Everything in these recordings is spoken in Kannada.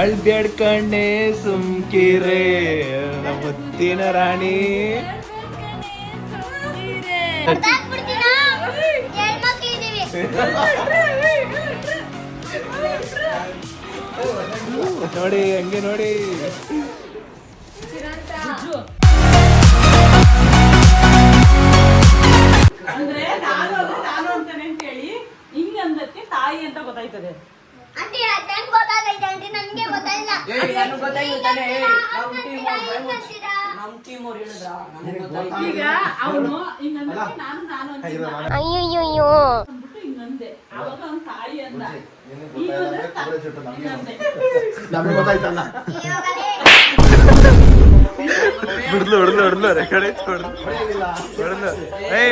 ಅಳ್ಬ್ಯಾಡ್ ಕಣ್ಣೆ ಸುಮ್ಕಿರೆ ಮುತ್ತಿನ ರಾಣಿ. ನೋಡಿ ಹಂಗೆ ನೋಡಿ. ಅಂದ್ರೆ ನಾನು ಅಂತಾನೆ ಅಂತ ಹೇಳಿ ಹಿಂಗಂದಕ್ಕೆ ತಾಯಿ ಅಂತ ಗೊತ್ತಾಯ್ತದೆ. ಈಗ ಅವನು ಹಿಂಗಂದಕ್ಕೆ ನಾನು ಅಂದ್ಬಿಟ್ಟು ಹಿಂಗಂದೆ. ಅವಾಗ ಅವ್ನ ತಾಯಿ ಅಂದ.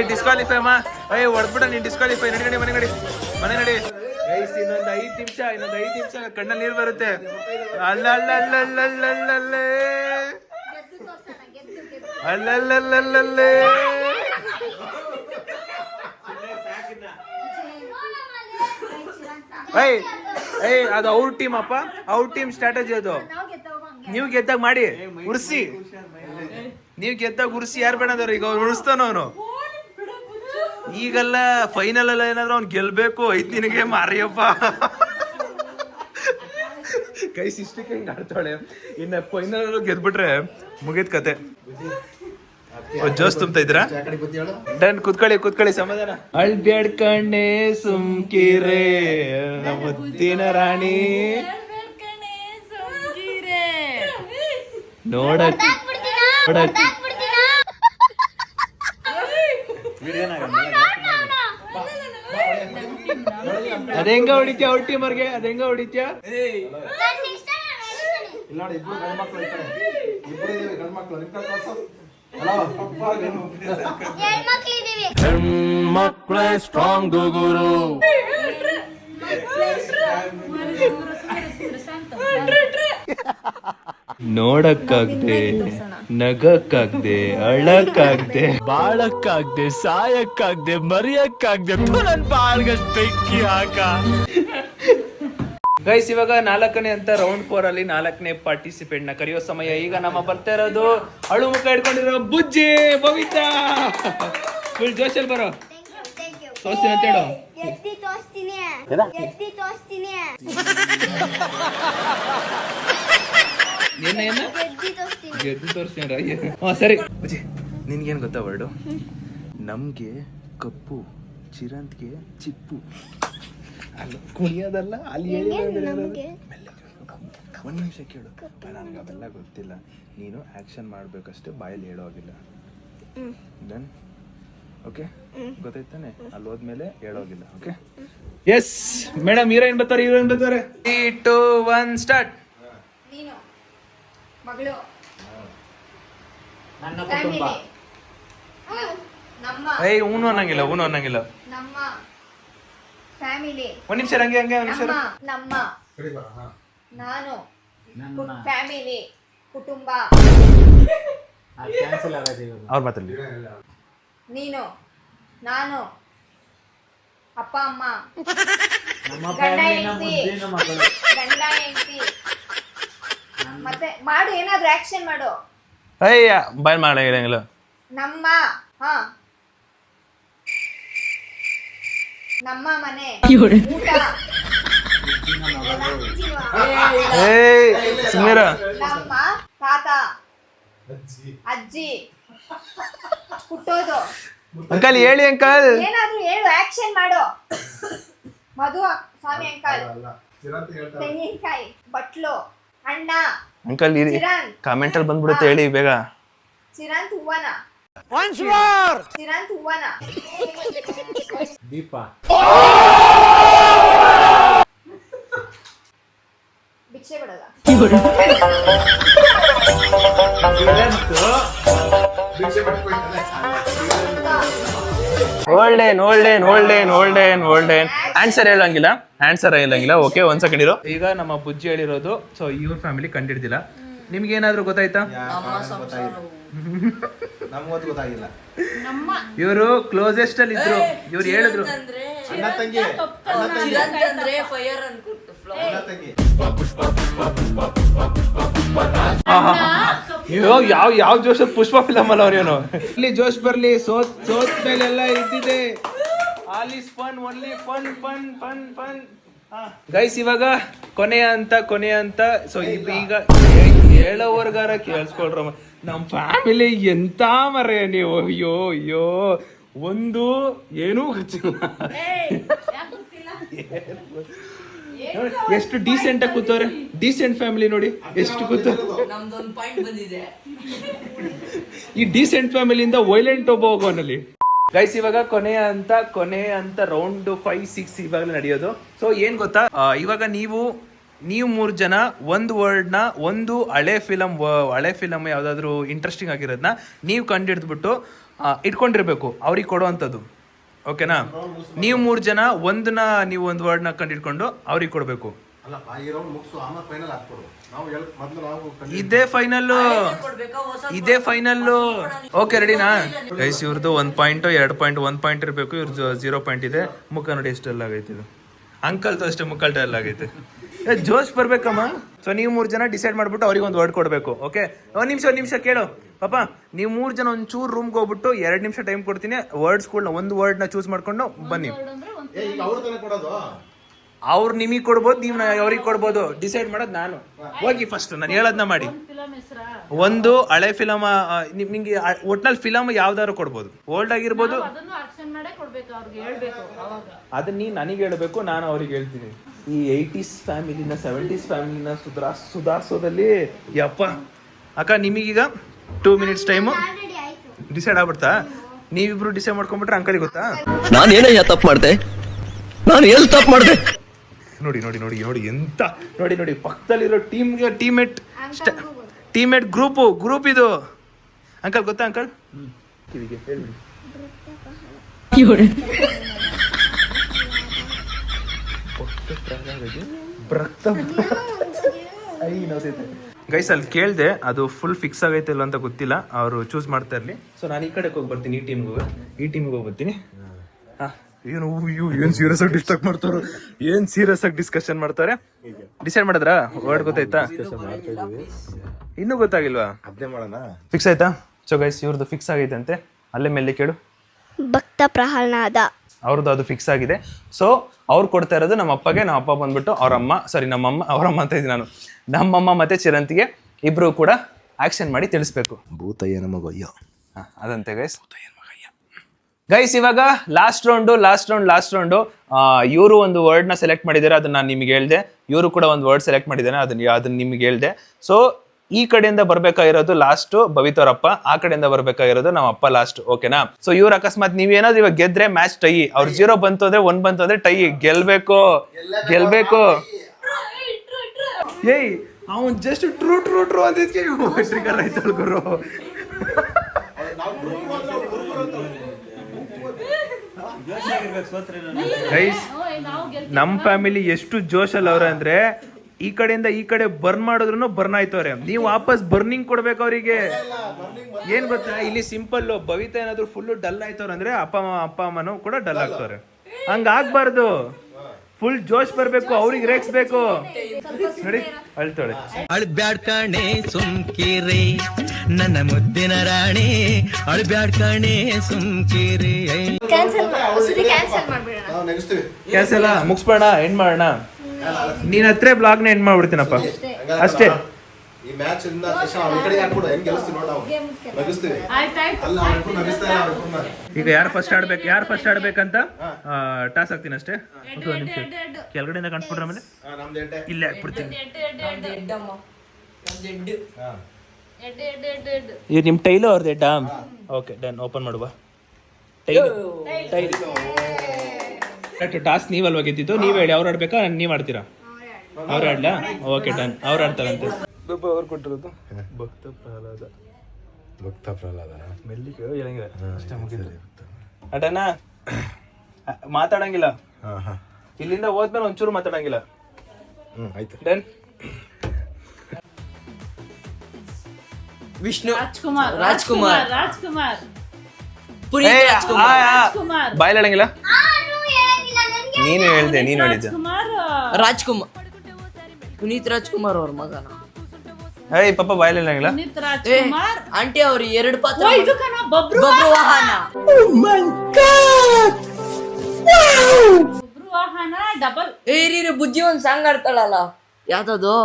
ಡಿಸ್ಕ್ವಾಲಿಫೈ ಅಮ್ಮ. ಹೊಡ್ಬಿಡ ನೀನ್ ಡಿಸ್ಕ್ವಾಲಿಫೈ. ನಡಿ ನಡಿ ಮನೆ ನಡಿ ಮನೆ ನಡಿ. ಇನ್ನೊಂದು 5 ನಿಮಿಷ ಕಣ್ಣಲ್ಲಿ ನೀರು ಬರುತ್ತೆ. ಅಲ್ಲ ಅಲ್ಲ ಅಲ್ಲ ಅಲ್ಲ ಅಲ್ಲ ಅಲ್ಲಲ್ಲೇ ಅಲ್ಲಲ್ಲಲ್ಲಲ್ಲೇ. ಅದು ಅವ್ರ ಟೀಮ್ ಅಪ್ಪ, ಅವ್ರ ಟೀಮ್ ಸ್ಟ್ರಾಟಜಿ ಅದು. ನೀವು ಗೆದ್ದಾಗ ಮಾಡಿ ಉರ್ಸಿ, ನೀವು ಗೆದ್ದಾಗ ಉರ್ಸಿ. ಯಾರು ಬೇಡದವ್ರು ಈಗ ಅವ್ರು ಉಳಿಸ್ತಾನ ಅವನು. ಈಗಲ್ಲ ಫೈನಲ್ ಅಲ್ಲ ಏನಾದ್ರು ಅವ್ನು ಗೆಲ್ಬೇಕು. ಐದ್ ನಿನಗೆ ಮಾರಿಯಪ್ಪ. ಕೈ ಸಿಸ್ಟಿಕ್ ಹಿಂಗ್ ಆಡ್ತಾಳೆ. ಇನ್ನ ಫೈನಲ್ ಗೆದ್ಬಿಟ್ರೆ ಮುಗಿದ್ ಕತೆ. ಜೋಸ್ ತುಂಬ್ತಾ ಇದ್ರಾ? ಡನ್, ಕುತ್ಕೊಳ್ಳಿ ಸಮಾಧಾನ. ಅಳ್ಬ್ಯಾಡ್ ಕಣ್ಣೆ ಸುಮ್ಕಿರೆ ಮುತ್ತಿನ ರಾಣಿ. ನೋಡಕ್ ಅದೆಂಗ ಹೊಡಿತ್ಯಾ ಅವ್ರ ಟೀಮರ್ಗೆ? ಅದೆಂಗ ಹೊಡಿತ್ಯಾ? ಹೆಣ್ಮಕ್ಳೇ ಸ್ಟ್ರಾಂಗ್ ಗುರು. ನೋಡಕ್ಕಾಗ್ದೆ, ನಗಕ್ಕಾಗ್ದೆ, ಅಳಕ್ಕಾಗ್ದೆ, ಬಾಳಕ್ಕಾಗ್ದೆ, ಸಾಯಕ್ಕಾಗ್ದೆ, ಮರಿಯಕ್ಕಾಗ್ದೆ. ನನ್ ಬಾಳ್ಗಷ್ಟು ಬೆಂಕಿ ಹಾಕ. ಗೈಸ್, ಇವಾಗ 4ನೇ ಅಂತ ರೌಂಡ್ 4 ಅಲ್ಲಿ 4ನೇ ಪಾರ್ಟಿಸಿಪೆಂಟ್ ನ ಕರೆಯೋ ಸಮಯ. ಈಗ ನಮ್ಮ ಬರ್ತಾ ಇರೋದು ಅಳು ಮುಖ ಇಟ್ಕೊಂಡಿರೋ ಬುಜ್ಜಿ ಬಬಿತಾ. ಫುಲ್ ಜೋಶಲ್ಲಿ ಬರೋ. ತೋರಿಸ್ತೀನಿ ಅಂತ ಹೇಳು. ಗೆದ್ದು ತೋರಿಸ್ತೀನಿ. ಸರಿ ಬುಜ್ಜಿ, ನಿನ್ಗೇನ್ ಗೊತ್ತಾ ವರ್ಡು? ನಮ್ಗೆ ಕಪ್ಪು, ಚಿರಂತ್ಗೆ ಚಿಪ್ಪು. ಅಲ್ಲ ಕುಣಿಯೋದಲ್ಲ, ಅಲ್ಲಿ ಒಂದು ನಿಮಿಷ ಕೇಳು. ನನಗೆ ಅವೆಲ್ಲ ಗೊತ್ತಿಲ್ಲ. ನೀನು ಆಕ್ಷನ್ ಮಾಡ್ಬೇಕಷ್ಟೇ, ಬಾಯಲ್ಲಿ ಹೇಳೋಗಿಲ್ಲ. ಡನ್? ಓಕೆ, ಗೊತ್ತಾಯ್ತಾನೆ? ಅಲ್ಲಿ ಹೋದ್ಮೇಲೆ ಹೇಳೋಗಿಲ್ಲ. ಓಕೆ? ಎಸ್ ಮೇಡಮ್, ಹೀರೋಯಿನ್ ಬರ್ತಾರೆ. 3, 2, 1 ಸ್ಟಾರ್ಟ್. ನೀನು ಮಗಳು, ನನ್ನ ಕುಟುಂಬ, ನಮ್ಮ ಊನು ಅನ್ನಂಗಿಲ್ಲ. ನಮ್ಮ ಫ್ಯಾಮಿಲಿ. ಒಂದ್ ನಿಮಿಷ ಹಂಗೆ ಒಂದ್ ನಿಮಿಷ. ನಮ್ಮ ನಾನು ಫ್ಯಾಮಿಲಿ ಕುಟುಂಬ. ಅವ್ರ ಮಾತಲ್ಲಿ ನೀನು ನಾನು ಅಪ್ಪ ಅಮ್ಮ ಗಂಡ ಹೆಂಡತಿ. ಮತ್ತೆ ಮಾಡು, ಏನಾದ್ರೂ ಆಕ್ಷನ್ ಮಾಡು. ಅಯ್ಯ ಬಾಯ್ ಮಾಡಂಗಿಲ್ಲ. ನಮ್ಮ ನಮ್ಮ ಮನೆ ಊಟ. ಸುಮ್ನಿರ. ನಮ್ಮ ತಾತ ಅಜ್ಜಿ ಹುಟ್ಟೋದು. ಅಂಕಲ್ ಹೇಳಿ ಅಂಕಲ್. ಏನಾದ್ರೂ ಹೇಳು, ಆಕ್ಷನ್ ಮಾಡು. ಮಧು ಸ್ವಾಮಿ ಅಂಕಲ್. ತೆಂಗಿನಕಾಯಿ ಬಟ್ಲು. ಅಣ್ಣ ಅಂಕಲ್ ಕಾಮೆಂಟ್ ಅಲ್ಲಿ ಬಂದ್ಬಿಡುತ್ತೆ, ಹೇಳಿ ಬೇಗ. ಚಿರಂತ್ ಹೂವನ. ಚಿರಂತ್ ಹೂವನ. ದೀಪ. ಭಿಕ್ಷೆ ಬಿಡೋದ. ಓಲ್ಡೇನ್. ಆನ್ಸರ್ ಹೇಳಂಗಿಲ್ಲ. ಓಕೆ, ಒಂದ್ ಸೆಕೆಂಡ್ ಇರೋ. ಈಗ ನಮ್ಮ ಬುಜ್ಜಿ ಹೇಳಿರೋದು, ಸೊ ಇವ್ರ ಫ್ಯಾಮಿಲಿ ಕಂಡಿಡ್ದಿಲ್ಲ. ನಿಮ್ಗೆ ಏನಾದ್ರು ಗೊತ್ತಾಯ್ತಾ? ಇವರು ಕ್ಲೋಸೆಸ್ಟ್ ಅಲ್ಲಿ ಇದ್ರು. ಇವ್ರು ಹೇಳಿದ್ರು ಅಣ್ಣ ತಂಗಿ ಅಯ್ಯೋ ಯಾವ ಜೋಶ್ ಪುಷ್ಪ ಫಿಲಮ್ ಅಲ್ಲ ಅವ್ರೇನು ಇಲ್ಲಿ ಜೋಶ್ ಬರ್ಲಿ ಸೋತ್ ಮೇಲೆಲ್ಲ ಇದ್ದಿದೆ all is fun only fun fun fun fun guys ಇವಾಗ ಕೊನೆ ಅಂತ ಸೊ ಈಗ ಹೇಳೋವರ್ಗಾರ ಕೇಳಿಸ್ಕೊಳ್ರ ನಮ್ ಫ್ಯಾಮಿಲಿ ಎಂತ ಮರೆ ನೀವು ಅಯ್ಯೋ ಒಂದು ಏನೂ ಗೊತ್ತಿಲ್ಲ ಎಷ್ಟು ಡೀಸೆಂಟ್ ಆಗಿ ಕೂತವ್ರೆ ಡೀಸೆಂಟ್ ಫ್ಯಾಮಿಲಿ ನೋಡಿ ಎಷ್ಟು ಕೂತವ್ರೆ ಈ ಡೀಸೆಂಟ್ ಫ್ಯಾಮಿಲಿಯಿಂದ ವೈಲೆಂಟ್ ಒಬ್ಬ ಹೋಗೋನಲ್ಲಿ ಗೈಸ್ ಇವಾಗ ಕೊನೆ ಅಂತ ರೌಂಡ್ 5-6 ಇವಾಗಲೇ ನಡೆಯೋದು ಸೊ ಏನ್ ಗೊತ್ತಾ ಇವಾಗ ನೀವು 3 ಜನ ಒಂದು ವರ್ಡ್ನ ಒಂದು ಹಳೆ ಫಿಲಮ್ ಯಾವ್ದಾದ್ರು ಇಂಟ್ರೆಸ್ಟಿಂಗ್ ಆಗಿರೋದನ್ನ ನೀವು ಕಂಡಿಡ್ದ್ಬಿಟ್ಟು ಇಟ್ಕೊಂಡಿರ್ಬೇಕು ಅವ್ರಿಗೆ ಕೊಡುವಂಥದ್ದು ಓಕೆನಾ ನೀವು 3 ಜನ ನೀವು ಒಂದು ವರ್ಡ್ನ ಕಂಡಿಡ್ಕೊಂಡು ಅವ್ರಿಗೆ ಕೊಡ್ಬೇಕು ಇದೇ ಫೈನಲ್ ಓಕೆ ರೆಡಿನಾ ಗೈಸ್ ಇವ್ರದ್ದು 1 ಪಾಯಿಂಟ್ 2 ಪಾಯಿಂಟ್ 1 ಪಾಯಿಂಟ್ ಇರಬೇಕು ಇವ್ರದ್ದು 0 ಪಾಯಿಂಟ್ ಇದೆ ಮುಖ ನೋಡಿ ಎಷ್ಟೆಲ್ಲ ಆಗೈತೆ ಇದು ಅಂಕಲ್ದು ಅಷ್ಟೇ ಮುಖ ಎಲ್ಲ ಆಗೈತೆ ಜೋಶ್ ಬರ್ಬೇಕಮ್ಮ ಸೊ ನೀವು 3 ಜನ ಡಿಸೈಡ್ ಮಾಡ್ಬಿಟ್ಟು ಅವ್ರಿಗೆ ಒಂದು ವರ್ಡ್ ಕೊಡ್ಬೇಕು ಓಕೆ ಒಂದ್ ನಿಮಿಷ ಕೇಳು ಪಾಪ ನೀವು 3 ಜನ ಒಂಚೂರು ರೂಮ್ಗೆ ಹೋಗ್ಬಿಟ್ಟು 2 ನಿಮಿಷ ಟೈಮ್ ಕೊಡ್ತೀನಿ ವರ್ಡ್ಸ್ಗಳನ್ನ ಒಂದು ವರ್ಡ್ನ ಚೂಸ್ ಮಾಡ್ಕೊಂಡು ಬನ್ನಿ ಅವ್ರು ನಿಮಗೆ ಕೊಡ್ಬೋದು ನೀವು ಅವ್ರಿಗೆ ಕೊಡ್ಬೋದು ಡಿಸೈಡ್ ಮಾಡೋದು ನಾನು ಹೋಗಿ ಫಸ್ಟ್ ನಾನು ಹೇಳೋದನ್ನ ಮಾಡಿ ಒಂದು ಹಳೆ ಫಿಲಮ್ ನಿಮ್ಗೆ ಒಟ್ನಲ್ಲಿ ಫಿಲಮ್ ಯಾವ್ದಾದ್ರು ಕೊಡ್ಬೋದು ಓಲ್ಡ್ ಆಗಿರ್ಬೋದು ಅದನ್ನ ನೀ ನನಗೆ ಹೇಳ್ಬೇಕು ನಾನು ಅವ್ರಿಗೆ ಹೇಳ್ತೀನಿ ಈ 80s ಫ್ಯಾಮಿಲಿನ 70s ಫ್ಯಾಮಿಲಿನ ಸುಧಾರಿಸೋದಲ್ಲಿ ಯಪ್ಪ ಅಕ್ಕ ನಿಮಗೀಗ 2 ಮಿನಿಟ್ಸ್ ಟೈಮು ಡಿಸೈಡ್ ಆಗ್ಬಿಡ್ತಾ ನೀವಿಬ್ರು ಡಿಸೈಡ್ ಮಾಡ್ಕೊಂಡ್ಬಿಟ್ರೆ ಅಂಕಲಿಗೆ ಗೊತ್ತಾ ನಾನೇನಯ್ಯ ತಪ್ಪು ಮಾಡ್ದೆ ನಾನು ಎಲ್ಲಿ ತಪ್ಪು ಮಾಡ್ದೆ ನೋಡಿ ಎಂತ ನೋಡಿ ಪಕ್ಕದಲ್ಲಿರೋ ಟೀಮೇಟ್ ಗ್ರೂಪ್ ಇದು ಅಂಕಲ್ ಗೊತ್ತಾ ಅಂಕಲ್ ಕಿವಿಗೆ ಹೇಳ್ಬಿಡಿ ಗೈಸ್ ಅಲ್ಲಿ ಕೇಳ್ದೆ ಅದು ಫುಲ್ ಫಿಕ್ಸ್ ಆಗೈತೆ ಇಲ್ಲ ಅಂತ ಗೊತ್ತಿಲ್ಲ ಅವರು ಚೂಸ್ ಮಾಡ್ತಾ ಇರ್ಲಿ ಸೊ ನಾನು ಈ ಕಡೆಗೆ ಹೋಗಿ ಬರ್ತೀನಿ ಈ ಟೀಮ್ಗೆ ಹೋಗಿ ಬರ್ತೀನಿ ಏನ್ ಸೀರಿಯಸ್ ಆಗಿ ಡಿಸ್ಟರ್ಬ್ ಮಾಡ್ತಾರ ಏನ್ ಸೀರಿಯಸ್ ಆಗಿ ಡಿಸ್ಕಷನ್ ಮಾಡ್ತಾರೆ ಡಿಸೈಡ್ ಮಾಡಿದ್ರಾ ವರ್ಡ್ ಗೊತ್ತಾಯ್ತಾ ಇನ್ನೂ ಗೊತ್ತಾಗಿಲ್ವಾ ಫಿಕ್ಸ್ ಆಯ್ತಾ ಸೊ ಗೈಸ್ ಇವ್ರದ್ದು ಫಿಕ್ಸ್ ಆಗೈತೆ ಅಂತೆ ಅಲ್ಲೇ ಮೇಲೆ ಕೇಳು ಭಕ್ತ ಪ್ರಹ್ಲಾದ ಅವ್ರದ್ದು ಅದು ಫಿಕ್ಸ್ ಆಗಿದೆ ಸೊ ಅವ್ರು ಕೊಡ್ತಾ ಇರೋದು ನಮ್ಮ ಅಪ್ಪಗೆ ನಮ್ಮ ಅಪ್ಪ ಬಂದ್ಬಿಟ್ಟು ಅವರಮ್ಮ ಅಂತ ಇದ್ದೀನಿ ನಾನು ನಮ್ಮಮ್ಮ ಮತ್ತೆ ಚಿರಂತಿಗೆ ಇಬ್ರು ಕೂಡ ಆಕ್ಷನ್ ಮಾಡಿ ತಿಳಿಸ್ಬೇಕು ಭೂತಯ್ಯ ನಮಗಯ್ಯ ಅದಂತೆ ಗೈಸ್ ಇವಾಗ ಲಾಸ್ಟ್ ರೌಂಡು ಇವರು ಒಂದು ವರ್ಡ್ನ ಸೆಲೆಕ್ಟ್ ಮಾಡಿದ್ದಾರೆ ಅದನ್ನ ನಾನು ನಿಮ್ಗೆ ಹೇಳ್ದೆ ಇವರು ಕೂಡ ಒಂದು ವರ್ಡ್ ಸೆಲೆಕ್ಟ್ ಮಾಡಿದ್ದಾನೆ ಅದನ್ನ ನಿಮ್ಗೆ ಹೇಳ್ದೆ ಸೊ ಈ ಕಡೆಯಿಂದ ಬರ್ಬೇಕಾಗಿರೋದು ಲಾಸ್ಟ್ ಭವಿತವ್ರಪ್ಪ ಆ ಕಡೆಯಿಂದ ಬರ್ಬೇಕಾಗಿರೋದು ನಮ್ಮ ಅಪ್ಪ ಲಾಸ್ಟ್ ಓಕೆನಾ ಸೊ ಇವ್ರು ಅಕಸ್ಮಾತ್ ನೀವೇನಾದ್ರು ಇವಾಗ ಗೆದ್ರೆ ಮ್ಯಾಚ್ ಟೈ ಅವ್ರ 0 ಬಂತು ಅಂದ್ರೆ 1 ಬಂತು ಅಂದ್ರೆ ಟೈ ಗೆಲ್ಬೇಕು ಏಯ್ ಅವನ್ ಜಸ್ಟ್ ಟ್ರೂ ಅಂದಿದ್ಕೆ ಟ್ರಿಗರ್ ಆಯ್ತು ಗುರು ಗೈಸ್ ನಮ್ ಫ್ಯಾಮಿಲಿ ಎಷ್ಟು ಜೋಶಲ್ಲಿ ಅವ್ರೆ ಅಂದ್ರೆ ಈ ಕಡೆಯಿಂದ ಈ ಕಡೆ ಬರ್ನ್ ಮಾಡಿದ್ರು ಬರ್ನ್ ಆಯ್ತವ್ರೆ ನೀವು ವಾಪಸ್ ಬರ್ನಿಂಗ್ ಕೊಡ್ಬೇಕು ಅವರಿಗೆ ಏನ್ ಗೊತ್ತಾ ಇಲ್ಲಿ ಸಿಂಪಲ್ ಭವಿತಾ ಏನಾದ್ರು ಫುಲ್ ಡಲ್ ಆಯ್ತವ್ರ ಅಂದ್ರೆ ಅಪ್ಪ ಅಮ್ಮನೂ ಕೂಡ ಡಲ್ ಆಗ್ತವ್ರೆ ಹಂಗ ಆಗ್ಬಾರ್ದು ಫುಲ್ ಜೋಶ್ ಬರ್ಬೇಕು ಅವ್ರಿಗೆ ರೇಗಿಸ್ಬೇಕು ನೋಡಿ ಅಳ್ತಾಳೆ ಅಳ್ಬ್ಯಾಡ್ ಕಣೆ ಸುಮ್ಕಿರಿ ನನ್ನ ಮುದ್ದಿನ ರಾಣಿ ಅಳ್ಬ್ಯಾಡ್ ಕಣೆ ಸುಮ್ಕಿರಿ ಕ್ಯಾನ್ಸಲ್ ಮುಗಿಸ್ಬೇಡ ಎಂಡ್ ಮಾಡೋಣ ನೀನ್ ಹತ್ರ ಬ್ಲಾಗ್ನ ಎಂಡ್ ಮಾಡ್ಬಿಡ್ತೀನಪ್ಪ ಅಷ್ಟೇ ಈ ಮ್ಯಾಚ್ ಇಂದ ಈ ಕಡೆ ಹಾಕ್ಬಿಡು ಹೆಂಗ್ ಗೆಲ್ಲಿಸ್ತೀವಿ ನೋಡ ನಾವು ನಗಿಸ್ತೀವಿ ಅಲ್ಲ ಅವ್ರು ನಗಿಸ್ತಾ ಇಲ್ಲ ಈಗ ಯಾರು ಫಸ್ಟ್ ಆಡ್ಬೇಕಂತ ಟಾಸ್ ಹಾಕ್ತೀನಿ ಅಷ್ಟೇ ಒಂದು ನಿಮಿಷ ಕೆಳಗಡೆಯಿಂದ ಕಾಣಿಸ್ಬಿಟ್ರೆ ಆಮೇಲೆ ಇಲ್ಲೇ ಹಾಕ್ಬಿಡ್ತೀನಿ ಇದು ನಿಮ್ಮ ಟೈಲು ಅವ್ರದ್ದು ಎಡ್ಡಾ ಓಕೆ ಡನ್ ಓಪನ್ ಮಾಡುವ ಟಾಸ್ ನೀವಲ್ವಾ ಗೆದ್ದಿದ್ದು ನೀವ್ ಹೇಳಿ ಅವ್ರು ಆಡ್ಬೇಕಾ ನೀವ್ ಆಡ್ತೀರಾ ಅವ್ರು ಆಡ್ಲಾ ಓಕೆ ಡನ್ ಅವ್ರು ಆಡ್ತಾರಂತೆ ಅವ್ರು ಕೊಟ್ಟಿರೋದು ಭಕ್ತ ಪ್ರಹ್ಲಾದ ಮೆಲ್ಲಿಗೆ ಹೇಳಂಗಿಲ್ಲ ಅಷ್ಟೇ ಮುಗಿದ್ರೆ ಅಟನಾ ಮಾತಾಡಂಗಿಲ್ಲ ಇಲ್ಲಿಂದ ಹೋದ್ಮೇಲೆ ಒಂಚೂರು ಮಾತಾಡಂಗಿಲ್ಲ ಆಯ್ತು ಡನ್ ವಿಷ್ಣು ರಾಜ್ಕುಮಾರ್ ಬಾಯ್ಲಾಡಂಗಿಲ್ಲ ನೀನು ಹೇಳಿದ್ದೆ ನೀನು ಹೇಳಿದ್ದೆ ಪುನೀತ್ ರಾಜ್ಕುಮಾರ್ ಅವ್ರ ಮಗನ. ಏಯ್ ಪಾಪ ಬಾಯಲ್ಲಿಲ್ಲ. ಪುನೀತ್ ರಾಜ್ಕುಮಾರ್ ಆಂಟಿ ಅವ್ರು 2 ಪಾತ್ರ. ಇದು ಕಣ ಬಬ್ರು ವಾಹನ. ಬಬ್ರು ವಾಹನ ಡಬಲ್. ಏರಿ ಬುಜ್ಜಿ ಒಂದ್ ಸಾಂಗ್ ಆಡ್ತಾಳಲ್ಲ, ಯಾವ್ದದು?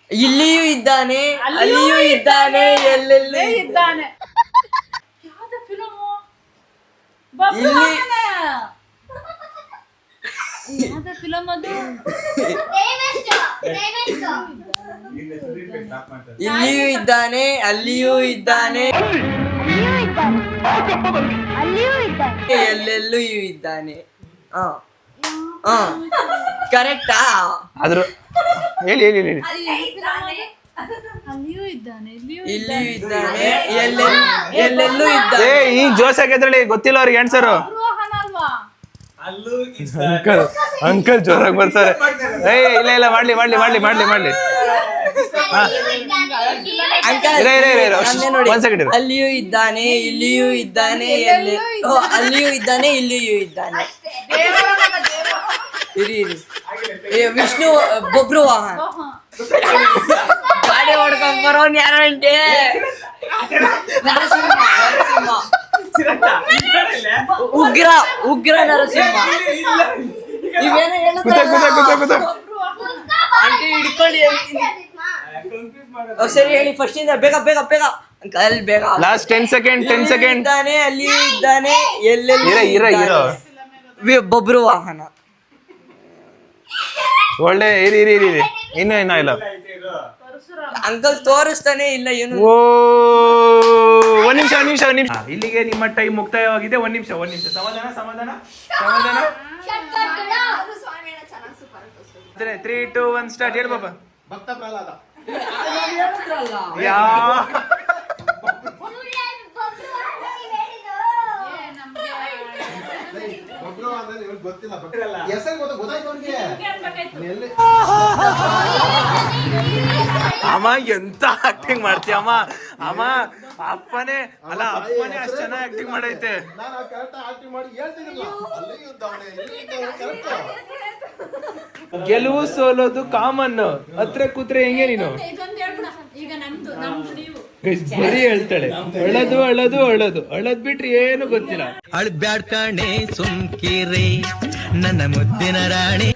ಇಲ್ಲಿಯೂ ಇದ್ದಾನೆ ಅಲ್ಲಿಯೂ ಇದ್ದಾನೆ ಎಲ್ಲೆಲ್ಲೂ ಇದ್ದಾನೆ. ಯಾವ್ದು ಫಿಲಮು? ಬಬ್ರು ವಾಹನ. ಯಾವ್ದು ಫಿಲಮ್ ಅದು? ಇಲ್ಲಿಯೂ ಇದ್ದಾನೆ ಅಲ್ಲಿಯೂ ಇದ್ದಾನೆ ಎಲ್ಲೆಲ್ಲೂ ಇದ್ದಾನೆ. ಕರೆಕ್ಟಾ? ಆದ್ರೂ ಹೇಳಿ ಹೇಳಿ ಹೇಳಿ. ಅಲ್ಲಿಯೂ ಇದ್ದಾನೆ ಇಲ್ಲಿಯೂ ಇಲ್ಲಿಯೂ ಇದ್ದಾನೆ ಎಲ್ಲೆಲ್ಲೂ ಇದ್ದಾನೆ. ಈಗ ಜೋಶ್ ಆಗಿದ್ರಲ್ಲಿ ಗೊತ್ತಿಲ್ಲ ಅವ್ರಿಗೆ ಆನ್ಸರು. ಬಬ್ರು ವಾಹನ ಅಲ್ವಾ? ಅಂಕಲ್ ಜೋರಾಗಿ ಬರ್ತಾರೆ. ಇಲ್ಲ ಇಲ್ಲ ಮಾಡ್ಲಿ ಮಾಡ್ಲಿ ಮಾಡ್ಲಿ ಮಾಡ್ಲಿ ಮಾಡ್ಲಿ. ಅಲ್ಲಿಯೂ ಇದ್ದಾನೆ ಇಲ್ಲಿಯೂ ಇದ್ದಾನೆ ಅಲ್ಲಿಯೂ ಇದ್ದಾನೆ ಇಲ್ಲಿಯೂ ಇದ್ದಾನೆ. ಇರಿ ವಿಷ್ಣು ಬೊಬ್ರು ವಾಹನ. ಗಾಡಿ ಹೊಡ್ಕೊಂಡ್ ಬರೋನ್ ಯಾರಂಟೆ? ಉಗ್ರ ಉಗ್ರ ನರಸಿಂಹ. ಇವೇನೋ ಹೇಳುತ್ತೆ ಹಿಡ್ಕೊಳ್ಳಿ. ಸರಿ ಹೇಳಿ ಫಸ್ಟ್ ಇಂದ ಬೇಗ ಬೇಗ ಬೇಗ ಅಂಕಲ್ ಬೇಗ. Last 10 second 10 second. ಇದ್ದಾನೆ ಅಲ್ಲಿಯೂ ಇದ್ದಾನೆ ಎಲ್ಲೆಲ್ಲಿ ಬೊಬ್ರು ವಾಹನ. ಒಳ್ಳೆ ಇರಿ ಇರಿ ಇರಿ ಇನ್ನೂ ಇಲ್ಲ. ಅಂಕಲ್ ತೋರಿಸ್ತಾನೆ ಇಲ್ಲ ಏನು. ಓ ಒಂದ್ ನಿಮಿಷ ಒಂದ್ ನಿಮಿಷ ಒಂದ್ ನಿಮಿಷ. ಇಲ್ಲಿಗೆ ನಿಮ್ಮ ಟೈಮ್ ಮುಕ್ತಾಯವಾಗಿದೆ. ಒಂದ್ ನಿಮಿಷ ಸಮಾಧಾನ ಸಮಾಧಾನ ಸಮಾಧಾನ. 3, 2, 1 ಸ್ಟಾರ್ಟ್. ಹೇಳಿ ಬಾಬಾ. ಭಕ್ತ ಪ್ರಹ್ಲಾದ. ಗೊತ್ತಿಲ್ಲ ಹೆಸರು ಗೊತ್ತಾಯ್ತು ಅವ್ರಿಗೆ. ಅಮ್ಮ ಎಂತ ಆಕ್ಟಿಂಗ್ ಮಾಡ್ತೀಯ ಅಮ್ಮ. ಅಮ್ಮ ಅಪ್ಪನೇ ಅಲ್ಲ ಅಪ್ಪನೇ ಅಷ್ಟ್ ಚೆನ್ನಾಗಿ ಆಕ್ಟಿಂಗ್ ಮಾಡೈತೆ. ನಾನು ಕರೆಕ್ಟ್ ಆಕ್ಟಿಂಗ್ ಮಾಡಿ ಹೇಳ್ತಿದ್ದಿಲ್ಲ. ಅಲ್ಲಿಯೂ ಇದ್ದಾನೆ ಇಲ್ಲಿಯೂ ಇದ್ದಾನೆ ಕರೆಕ್ಟ್. ಗೆಲುವು ಸೋಲೋದು ಕಾಮನ್. ಹತ್ರ ಕೂತ್ರೆ ಹೆಂಗೆ ನೀನು? ಬರೀ ಹೇಳ್ತಾಳೆ ಅಳದು ಅಳದು ಅಳದು ಅಳದ್ ಬಿಟ್ರಿ ಏನು ಗೊತ್ತಿಲ್ಲ. ಅಳ್ಬ್ಯಾಡ್ ಕಣೆ ಸುಮ್ಕಿರಿ ನನ್ನ ಮುದ್ದಿನ ರಾಣಿ.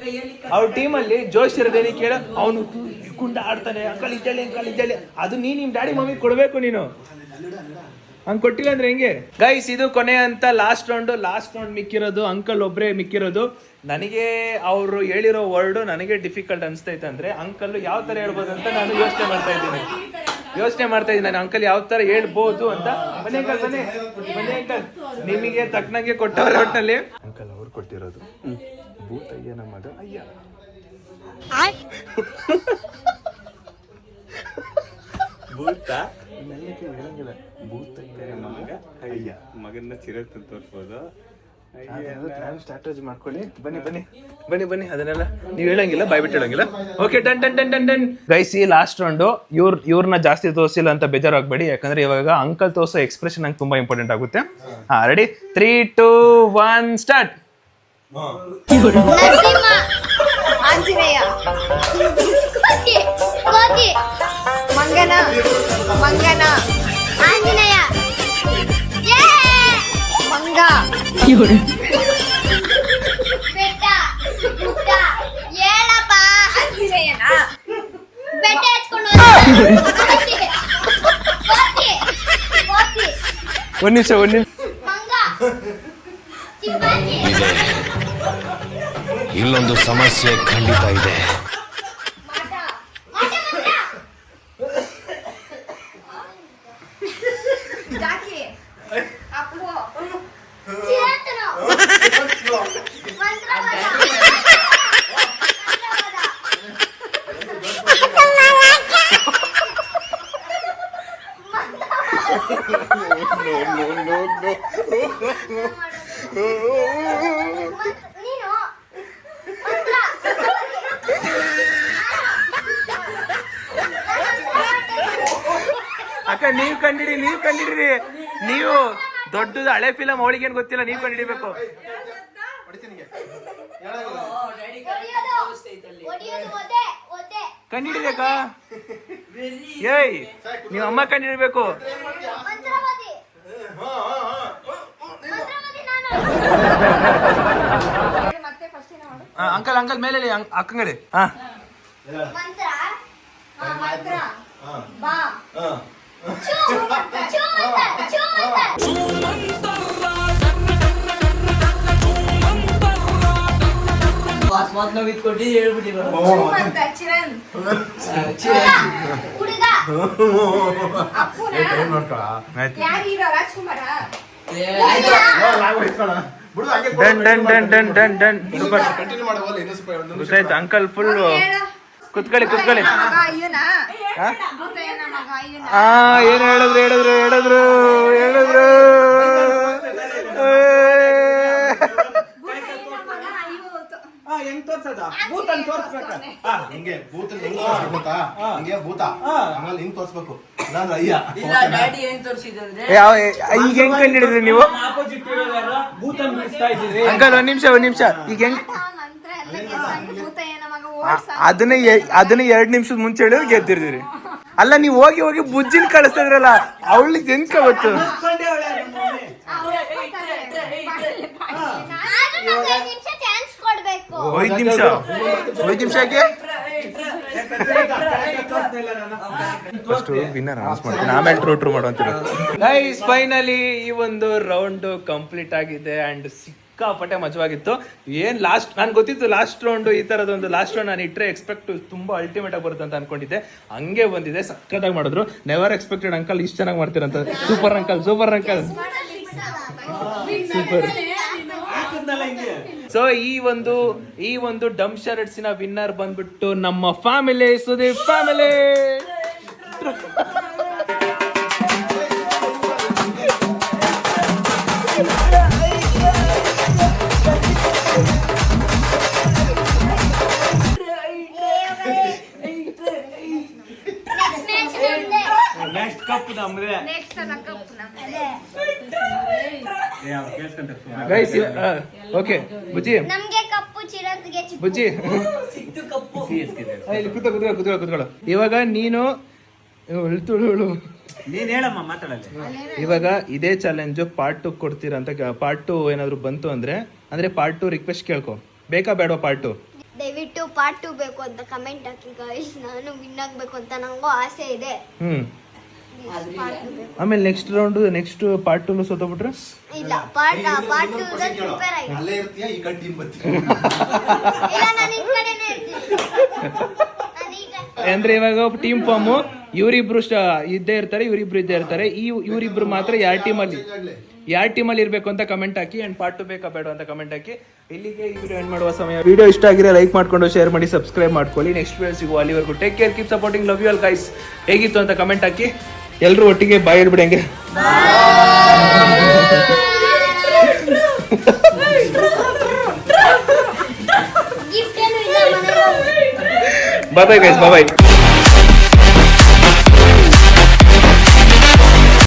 ಅವ್ರ ಟೀಮಲ್ಲಿ ಜೋಶ್ ಇರೋದೇನಿ ಕೇಳ. ಅವನು ಕುಂಡ ಆಡ್ತಾನೆ ಅಂಕಲ್ ಇದ್ದಾಳೆ ಅಂಕಲ್ ಇದ್ದಾಳೆ. ಅದು ನಿಮ್ ಡ್ಯಾಡಿ ಮಮ್ಮಿ ಕೊಡ್ಬೇಕು ನೀನು. ಹಂಗ್ ಕೊಟ್ಟಿಲ್ಲ ಅಂದ್ರೆ ಹೆಂಗೆ? ಗೈಸ್ ಇದು ಕೊನೆ ಅಂತ ಲಾಸ್ಟ್ ರೌಂಡ್ ಮಿಕ್ಕಿರೋದು. ಅಂಕಲ್ ಒಬ್ರೇ ಮಿಕ್ಕಿರೋದು. ನನಗೆ ಅವರು ಹೇಳಿರೋ ವರ್ಡ್ ನನಗೆ ಡಿಫಿಕಲ್ಟ್ ಅನ್ಸ್ತೈತೆ. ಅಂದ್ರೆ ಅಂಕಲ್ ಯಾವ ತರ ಹೇಳ್ಬೋದು ಅಂತ ನಾನು ಯೋಚನೆ ಮಾಡ್ತಾ ಇದ್ದೀನಿ. ನಾನು ಅಂಕಲ್ ಯಾವ ತರ ಹೇಳ್ಬೋದು ಅಂತ. ಬನ್ನಿ ಅಂಕಲ್ ಬನ್ನಿ ಬನ್ನಿ ಅಂಕಲ್. ನಿಮಗೆ ತಕ್ಕನಂಗೆ ಕೊಟ್ಟವ್ರ ಒಟ್ಟಿನಲ್ಲಿ ಅಂಕಲ್ ಅವ್ರು ಕೊಟ್ಟಿರೋದು ಭೂತಯ್ಯನ ಮಗ ಅಯ್ಯ. ಭೂತ ಹೇಳಂಗಿಲ್ಲ. ಭೂತಯ್ಯನ ಮಗ ಅಯ್ಯ. ಮಗನ್ನ ಚಿರತೆ ತೋರಿಸ್ಬೋದು. ಸ್ಟ್ರಾಟಜಿ ಮಾಡ್ಕೊಳ್ಳಿ. ಬನ್ನಿ ಬನ್ನಿ ಬನ್ನಿ ಬನ್ನಿ. ಅದನ್ನೆಲ್ಲ ನೀವ್ ಹೇಳಂಗಿಲ್ಲ, ಬಾಯ್ಬಿಟ್ಟು ಹೇಳಂಗಿಲ್ಲ. Okay done done done done done. Guys ಈ ಲಾಸ್ಟ್ ರೌಂಡ್ ಇವ್ರನ್ನ ಜಾಸ್ತಿ ತೋರಿಸಿಲ್ಲ ಅಂತ ಬೇಜಾರಾಗಬೇಡಿ. ಯಾಕಂದ್ರೆ ಇವಾಗ ಅಂಕಲ್ ತೋರಿಸೋ ಎಕ್ಸ್ಪ್ರೆಷನ್ ನಂಗೆ ತುಂಬಾ ಇಂಪಾರ್ಟೆಂಟ್ ಆಗುತ್ತೆ. ಹಾ ರೆಡಿ 3, 2, 1 ಸ್ಟಾರ್ಟ್. ಆಂಜನೇಯ, ಮಂಗನ ಮಂಗನ ಆಂಜನೇಯ, ಮಂಗ, ಬೆಟ್ಟ ಗುಡ್ಡ, ಏಳಪ್ಪ ಆಂಜನೇಯನ ಬೆಟ್ಟ ಹಚ್ಕೊಂಡು ಒಂದ್ ನಿಮಿಷ ಮಂಗ, ಚಿಂಪಾಂಜಿ. ಇಲ್ಲೊಂದು ಸಮಸ್ಯೆ ಖಂಡಿತ ಇದೆ. ಅಕ್ಕ ನೀವ್ ಕಂಡಿಡಿರಿ. ನೀವು ದೊಡ್ಡದು ಹಳೆ ಫಿಲಮ್ ಅವಳಿಗೆ ಏನ್ ಗೊತ್ತಿಲ್ಲ, ನೀವ್ ಕಂಡಿಡಿಬೇಕು. ಕಂಡಿಡಿಬೇಕ ಏಯ್ ನೀವು ಅಮ್ಮ ಕಂಡಿಡ್ಬೇಕು. ಮತ್ತೆ ಫಸ್ಟ್ ಮಾಡು. ಅಂಕಲ್ ಅಂಕಲ್ ಮೇಲೆ ಹೇಳಿ, ಅಕ್ಕಂಗಡಿ. ಹಾ ಮಂತ್ರ ಬಾ ಅಕಸ್ಮಾತ್ ನಾವ್ ಇದ್ಕೊಟ್ಟು ಹೇಳ್ಬಿಟ್ಟಿರೋ ಮಂತ್ರ ಚಿರನ್ ಹುಡುಗ ಅಪ್ಪುನ ಯಾರು hero Rajkumar done done done done done done super. Continue ಮಾಡವಲ್ಲ ಇನ್ನೂ ಸ್ವಲ್ಪ ಒಂದು ನಿಮಿಷ. ಗೊತ್ತಾಯ್ತು ಅಂಕಲ್ ಫುಲ್ ಕುತ್ಕೊಳ್ಳಿ ಕುತ್ಕೊಳ್ಳಿ. ಮಗ ಅಯ್ಯನ ಭೂತಯ್ಯನ ಮಗ ಅಯ್ಯನ ಏನ್ ಹೇಳಿದ್ರು ಹೇಳಿದ್ರು ಹೇಳಿದ್ರು ಹೇಳಿದ್ರು ಮಗ ಅಯ್ಯೋ ಹೆಂಗ್ ತೋರ್ಸದ ಭೂತನ್ ತೋರ್ಸ್ಬೇಕ ಹಿಂಗೆ ಭೂತ ಹೆಂಗ್ ತೋರ್ಸ್ಬೇಕು ಗೊತ್ತಾ? ಹಿಂಗೆ ಭೂತ ಆಮೇಲೆ ಹಿಂಗ್ ತೋರ್ಸ್ಬೇಕು. ನಾನು ಅಯ್ಯ. ಇಲ್ಲ ಡ್ಯಾಡಿ ಏನ್ ತೋರ್ಸಿದ್ರೆ ಈಗ ಹೆಂಗ್ ಕಂಡಿಡಿದ್ರಿ ನೀವು ಆಪೋಸಿಟ್ ಇರೋದಾರ ಭೂತನ್ ಬಿಡಿಸ್ತಾ ಇದ್ದೀರಿ. ಅಂಕಲ್ ಒಂದ್ ನಿಮಿಷ ಈಗ ಹೆಂಗ್ ಮಂತ್ರ ಎಲ್ಲ ಗೆಲ್ಸಂಗ್ ಭೂತಯ್ಯನ ಮಗ ಓಡ್ಸ ಅದನ್ನ 2 ನಿಮಿಷದ ಮುಂಚೆ ಹೇಳಿದ್ರೆ ಗೆದ್ದಿರ್ತೀರಿ. ಅಲ್ಲ ನೀವು ಹೋಗಿ ಹೋಗಿ ಬುಜ್ಜಿನ ಕಳಿಸ್ತಾ ಇದ್ರಲ್ಲ ಅವಳಿಗೆ ಹೆಂಗ್ ಗೊತ್ತು? ಐದು ನಿಮಿಷ ಯಾಕೆ? ಫಸ್ಟ್ ವಿನ್ನರ್ ಅನೌನ್ಸ್ ಮಾಡ್ತೀನಿ, ಆಮೇಲೆ ಟ್ರೂ ಮಾಡುವಂತೀರ. ಗೈಸ್ ಫೈನಲಿ ಈ ಒಂದು ರೌಂಡ್ ಕಂಪ್ಲೀಟ್ ಆಗಿದೆ ಅಂಡ್ ಸಿಕ್ಕಾಪಟ್ಟೆ ಮಜವಾಗಿತ್ತು. ಏನ್ ಲಾಸ್ಟ್ ನನ್ಗೆ ಗೊತ್ತಿತ್ತು ಲಾಸ್ಟ್ ರೌಂಡ್ ಈ ತರದೊಂದು ಲಾಸ್ಟ್ ರೌಂಡ್ ನಾನು ಇಟ್ಟರೆ ಎಕ್ಸ್ಪೆಕ್ಟ್ ತುಂಬಾ ಅಲ್ಟಿಮೇಟ್ ಆಗಿ ಬರುತ್ತೆ ಅಂತ ಅನ್ಕೊಂಡಿದ್ದೆ. ಹಂಗೆ ಬಂದಿದೆ, ಸಕ್ಕತ್ತಾಗಿ ಮಾಡಿದ್ರು. ನೆವರ್ ಎಕ್ಸ್ಪೆಕ್ಟೆಡ್ ಅಂಕಲ್ ಇಷ್ಟು ಚೆನ್ನಾಗಿ ಮಾಡ್ತೀರಂತ. Super uncle super uncle super. So ಈ ಒಂದು ಡಮ್ ಶರಟ್ಸಿನ ವಿನ್ನರ್ ಬಂದ್ಬಿಟ್ಟು ನಮ್ಮ family, Sudeep family. Next cup ನಮ್ದೆ. ಗೈಸ್ ಓಕೆ ಬುಜ್ಜಿ ನಮ್ಗೆ ಕಪ್ಪು ಚಿರತ್ಗೆ ಬುಜ್ಜಿ ಇಲ್ಲಿ ಕೂತ್ಕೊಳ್ಳೋ. ಇವಾಗ ನೀನು ನೀನ್ ಹೇಳಮ್ಮ ಮಾತಾಡಲ್ಲ. ಇವಾಗ ಇದೇ ಚಾಲೆಂಜ್ ಪಾರ್ಟ್ 2 ಕೊಡ್ತೀರಂತ. ಪಾರ್ಟ್ 2 ಏನಾದ್ರು ಬಂತು ಅಂದ್ರೆ ಪಾರ್ಟ್ 2 ರಿಕ್ವೆಸ್ಟ್ ಕೇಳ್ಕೊ. ಬೇಕಾ ಬೇಡವಾ ಪಾರ್ಟ್ 2? ದಯವಿಟ್ಟು ಪಾರ್ಟ್ 2 ಬೇಕು ಅಂತ ಕಮೆಂಟ್ ಹಾಕಿ ಗೈಸ್. ನಾನು ವಿನ್ ಆಗ್ಬೇಕು ಅಂತ ನಂಗೂ ಆಸೆ ಇದೆ. ಆಮೇಲೆ ನೆಕ್ಸ್ಟ್ ರೌಂಡ್ ನೆಕ್ಸ್ಟ್ ಪಾರ್ಟ್ 2 ಸೋತೋಗ್ಬಿಟ್ರೆ ಇಲ್ಲ ಪಾರ್ಟ್ 2 ಪ್ರಿಪೇರ್ ಆಗಿ ಅಲ್ಲೇ ಇರ್ತೀಯ ಈ ಕಡೆ ಟೀಮ್ ಬರ್ತೀಯ. ಇಲ್ಲ ನಾನು ಈ ಕಡೆನೇ ಇರ್ತೀನಿ. ಅಂದ್ರೆ ಇವಾಗ ಟೀಮ್ ಫಾರ್ಮ್ ಇವರಿಬ್ರು ಇದ್ದೇ ಇರ್ತಾರೆ, ಇವರಿಬ್ರು ಇದ್ದೇ ಇರ್ತಾರೆ. ಇವರಿಬ್ರು ಮಾತ್ರ ಯಾರ ಟೀಮಲ್ಲಿ ಇರ್ಬೇಕು ಅಂತ ಕಮೆಂಟ್ ಹಾಕಿ. ಅಂಡ್ ಪಾರ್ಟ್ 2 ಬೇಕಾ ಬೇಡ ಅಂತ ಕಮೆಂಟ್ ಹಾಕಿ. ಇಲ್ಲಿಗೆ ಈ ವಿಡಿಯೋ ಎಂಡ್ ಮಾಡುವ ಸಮಯ. ವಿಡಿಯೋ ಇಷ್ಟ ಆಗಿರೋ ಲೈಕ್ ಮಾಡ್ಕೊಂಡು ಶೇರ್ ಮಾಡಿ ಸಬ್ಸ್ಕ್ರೈಬ್ ಮಾಡ್ಕೊಳ್ಳಿ. ನೆಕ್ಸ್ಟ್ ವಿಡಿಯೋ ಸಿಗುವ, ಅಲ್ಲಿವರೆಗೂ take care, keep supporting, love you all guys. ಹೇಗಿತ್ತು ಅಂತ ಕಮೆಂಟ್ ಹಾಕಿ. ಎಲ್ಲರೂ ಒಟ್ಟಿಗೆ ಬಾಯ್ ಹೇಳ್ಬಿಡಿ ಹಂಗೆ. ಗಿಫ್ಟ್ ಏನು ಇಲ್ಲ ಮನೆಗೆ. ಬಾಯ್ ಗೈಸ್, ಬಾಯ್.